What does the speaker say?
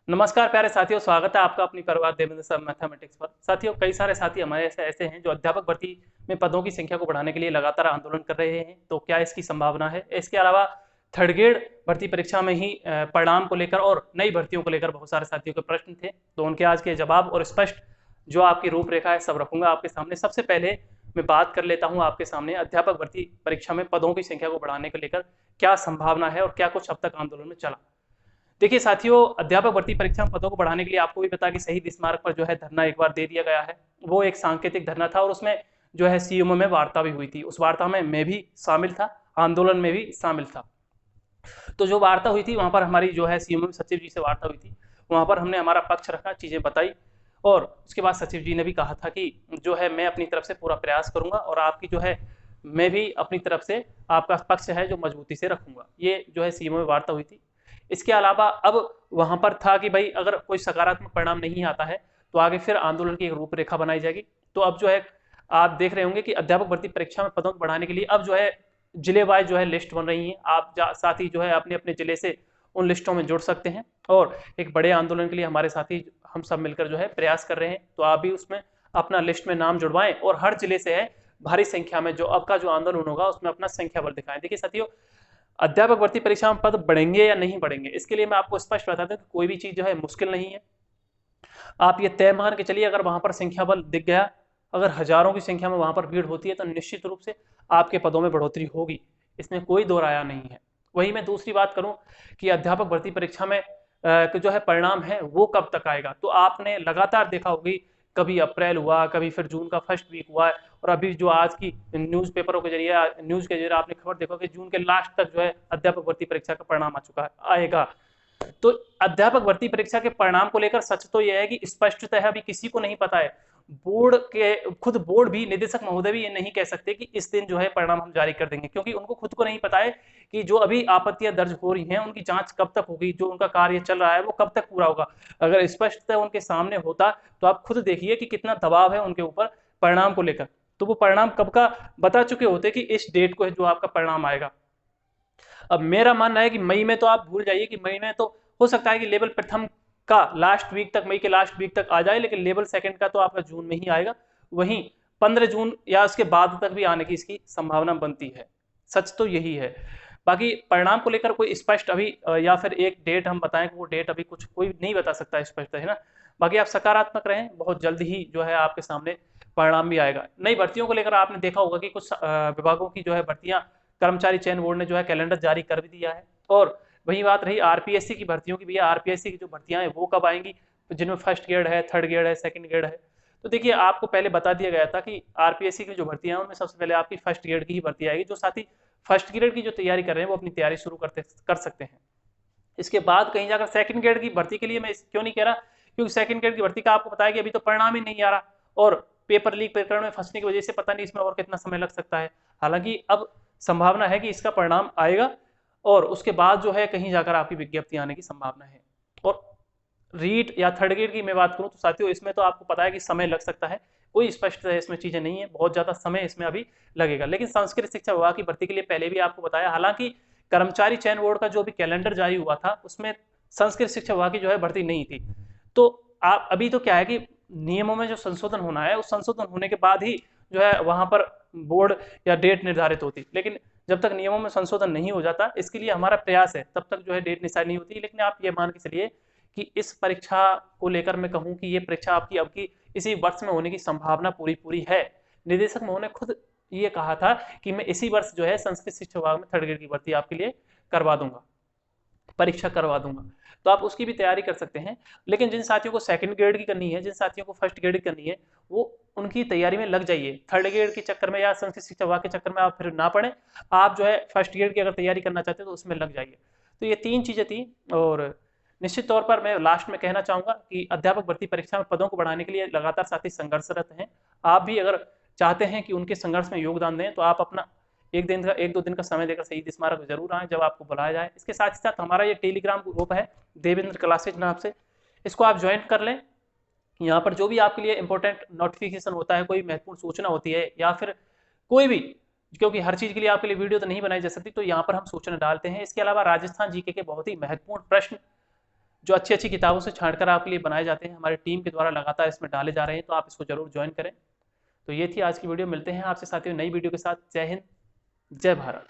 नमस्कार प्यारे साथियों, स्वागत है आपका अपनी परिवार देवेंद्र सर मैथमेटिक्स पर। साथियों, कई सारे साथी हमारे ऐसे ऐसे हैं जो अध्यापक भर्ती में पदों की संख्या को बढ़ाने के लिए लगातार आंदोलन कर रहे हैं। तो क्या इसकी संभावना है? इसके अलावा थर्ड ग्रेड भर्ती परीक्षा में ही परिणाम को लेकर और नई भर्तियों को लेकर बहुत सारे साथियों के प्रश्न थे। तो उनके आज के जवाब और स्पष्ट जो आपकी रूपरेखा है सब रखूंगा आपके सामने। सबसे पहले मैं बात कर लेता हूं आपके सामने अध्यापक भर्ती परीक्षा में पदों की संख्या को बढ़ाने को लेकर क्या संभावना है और क्या कुछ अब तक आंदोलन में चला। देखिए साथियों, अध्यापक भर्ती परीक्षा में पदों को बढ़ाने के लिए आपको भी पता कि शहीद स्मारक पर जो है धरना एक बार दे दिया गया है। वो एक सांकेतिक धरना था और उसमें जो है सीएमओ में वार्ता भी हुई थी। उस वार्ता में मैं भी शामिल था, आंदोलन में भी शामिल था। तो जो वार्ता हुई थी वहां पर हमारी जो है सीएमओ सचिव जी से वार्ता हुई थी। वहां पर हमने हमारा पक्ष रखा, चीजें बताई और उसके बाद सचिव जी ने भी कहा था कि जो है मैं अपनी तरफ से पूरा प्रयास करूंगा और आपकी जो है मैं भी अपनी तरफ से आपका पक्ष है जो मजबूती से रखूंगा। ये जो है सीएमओ में वार्ता हुई थी। इसके अलावा अब वहां पर था कि भाई अगर कोई सकारात्मक परिणाम नहीं आता है तो आगे फिर आंदोलन की एक रूपरेखा बनाई जाएगी। तो अब जो है आप देख रहे होंगे कि अध्यापक भर्ती परीक्षा में पदों को बढ़ाने के लिए अब जो है जिले वाइज जो है लिस्ट बन रही है। आप साथ ही जो है अपने अपने जिले से उन लिस्टों में जुड़ सकते हैं और एक बड़े आंदोलन के लिए हमारे साथी हम सब मिलकर जो है प्रयास कर रहे हैं। तो आप भी उसमें अपना लिस्ट में नाम जुड़वाएं और हर जिले से है भारी संख्या में जो अब का जो आंदोलन होगा उसमें अपना संख्या बल दिखाएं। देखिए साथियों, अध्यापक भर्ती परीक्षा में पद बढ़ेंगे या नहीं बढ़ेंगे इसके लिए मैं आपको स्पष्ट बता दूं कि कोई भी चीज जो है मुश्किल नहीं है। आप ये तय मान के चलिए, अगर वहां पर संख्या बल दिख गया, अगर हजारों की संख्या में वहां पर भीड़ होती है तो निश्चित रूप से आपके पदों में बढ़ोतरी होगी। इसमें कोई दो राया नहीं है। वही मैं दूसरी बात करूं कि अध्यापक भर्ती परीक्षा में जो है परिणाम है वो कब तक आएगा। तो आपने लगातार देखा होगी, कभी अप्रैल हुआ, कभी फिर जून का फर्स्ट वीक हुआ है और अभी जो आज की न्यूज़पेपरों के जरिए न्यूज के जरिए आपने खबर देखा कि जून के लास्ट तक जो है अध्यापक भर्ती परीक्षा का परिणाम आ चुका है, आएगा। तो अध्यापक भर्ती परीक्षा के परिणाम को लेकर सच तो यह है कि स्पष्टतः अभी किसी को नहीं पता है। बोर्ड के खुद बोर्ड भी, निदेशक महोदय भी ये नहीं कह सकते कि इस दिन जो है परिणाम हम जारी कर देंगे, क्योंकि उनको खुद को नहीं पता है कि जो अभी आपत्तियां दर्ज हो रही हैं उनकी जांच कब तक होगी, जो उनका कार्य चल रहा है वो कब तक पूरा होगा। अगर स्पष्टतः उनके सामने होता तो आप खुद देखिए कि कितना दबाव है उनके ऊपर परिणाम को लेकर। तो वो परिणाम कब का बता चुके होते कि इस डेट को है जो आपका परिणाम आएगा। अब मेरा मानना है कि मई में तो आप भूल जाइए कि मई में तो हो सकता है कि लेवल प्रथम का लास्ट वीक तक, मई के लास्ट वीक तक आ जाए, लेकिन लेवल सेकंड का तो आपका जून में ही आएगा। वहीं 15 जून या उसके बाद तक भी आने की इसकी संभावना बनती है। सच तो यही है। बाकी परिणाम को लेकर कोई स्पष्ट अभी या फिर एक डेट हम बताएं कि वो डेट अभी कुछ कोई नहीं बता सकता स्पष्ट, है ना। बाकी आप सकारात्मक रहें, बहुत जल्द ही जो है आपके सामने परिणाम भी आएगा। नई भर्तियों को लेकर आपने देखा होगा कि कुछ विभागों की जो है भर्तियां कर्मचारी चयन बोर्ड ने जो है कैलेंडर जारी कर भी दिया है। और वही बात रही आरपीएससी की भर्तियों की, भैया आरपीएससी की जो भर्तियां हैं वो कब आएंगी, जिनमें फर्स्ट ग्रेड है, थर्ड ग्रेड है, सेकंड ग्रेड है। तो देखिए आपको पहले बता दिया गया था कि आरपीएससी की जो भर्तियां हैं उनमें सबसे पहले आपकी फर्स्ट ग्रेड की ही भर्ती आएगी। जो साथी फर्स्ट ग्रेड की जो तैयारी कर रहे हैं वो अपनी तैयारी शुरू कर सकते हैं। इसके बाद कहीं जाकर सेकंड ग्रेड की भर्ती के लिए मैं क्यों नहीं कह रहा, क्योंकि सेकंड ग्रेड की भर्ती का आपको बताया कि अभी तो परिणाम ही नहीं आ रहा और पेपर लीक प्रकरण में फंसने की वजह से पता नहीं इसमें और कितना समय लग सकता है। हालांकि अब संभावना है कि इसका परिणाम आएगा और उसके बाद जो है कहीं जाकर आपकी विज्ञप्ति आने की संभावना है। और रीट या थर्ड ग्रेड की मैं बात करूं तो साथियों इसमें तो आपको पता है कि समय लग सकता है। कोई स्पष्ट इसमें चीजें नहीं है, बहुत ज्यादा समय इसमें अभी लगेगा। लेकिन संस्कृत शिक्षा विभाग की भर्ती के लिए पहले भी आपको बताया, हालांकि कर्मचारी चयन बोर्ड का जो भी कैलेंडर जारी हुआ था उसमें संस्कृत शिक्षा विभाग की जो है भर्ती नहीं थी। तो आप अभी तो क्या है कि नियमों में जो संशोधन होना है उस संशोधन होने के बाद ही जो है वहां पर बोर्ड या डेट निर्धारित होती। लेकिन जब तक नियमों में संशोधन नहीं हो जाता, इसके लिए हमारा प्रयास है, तब तक जो है डेट निश्चित नहीं होती। लेकिन आप ये मान के चलिए कि इस परीक्षा को लेकर मैं कहूं कि ये परीक्षा आपकी अब की इसी वर्ष में होने की संभावना पूरी पूरी है। निदेशक महोदय ने खुद ये कहा था कि मैं इसी वर्ष जो है संस्कृत शिक्षा विभाग में थर्ड ग्रेड की भर्ती आपके लिए करवा दूंगा, परीक्षा करवा दूंगा। तो आप उसकी भी तैयारी कर सकते हैं। लेकिन जिन साथियों को सेकंड ग्रेड की करनी है, जिन साथियों को फर्स्ट ग्रेड की करनी है, वो उनकी तैयारी में लग जाइए। थर्ड ग्रेड के चक्कर में या संस्कृत शिक्षा विभाग के चक्कर में आप फिर ना पड़े। आप जो है फर्स्ट ग्रेड की अगर तैयारी करना चाहते हैं तो उसमें लग जाइए। तो ये तीन चीजें थी। और निश्चित तौर पर मैं लास्ट में कहना चाहूंगा कि अध्यापक भर्ती परीक्षा में पदों को बढ़ाने के लिए लगातार साथी संघर्षरत हैं। आप भी अगर चाहते हैं कि उनके संघर्ष में योगदान दें तो आप अपना एक दो दिन का समय देकर शहीद स्मारक जरूर आए जब आपको बुलाया जाए। इसके साथ ही साथ हमारा ये टेलीग्राम ग्रुप है देवेंद्र क्लासेज नाम से, इसको आप ज्वाइन कर लें। यहाँ पर जो भी आपके लिए इंपॉर्टेंट नोटिफिकेशन होता है, कोई महत्वपूर्ण सूचना होती है या फिर कोई भी, क्योंकि हर चीज के लिए आपके लिए वीडियो तो नहीं बनाई जा सकती, तो यहाँ पर हम सूचना डालते हैं। इसके अलावा राजस्थान जीके के बहुत ही महत्वपूर्ण प्रश्न जो अच्छी अच्छी किताबों से छांटकर आपके लिए बनाए जाते हैं, हमारी टीम के द्वारा लगातार इसमें डाले जा रहे हैं, तो आप इसको जरूर ज्वाइन करें। तो ये थी आज की वीडियो, मिलते हैं आपसे साथियों नई वीडियो के साथ। जय हिंद, जय भारत।